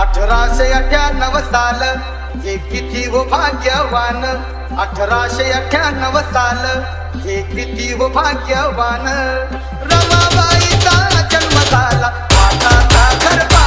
1898 साल हे किती हो भाग्यवान, 1898 साल हे किती हो भाग्यवान. रमाबाईचा जन्म झाला, माता साखरपा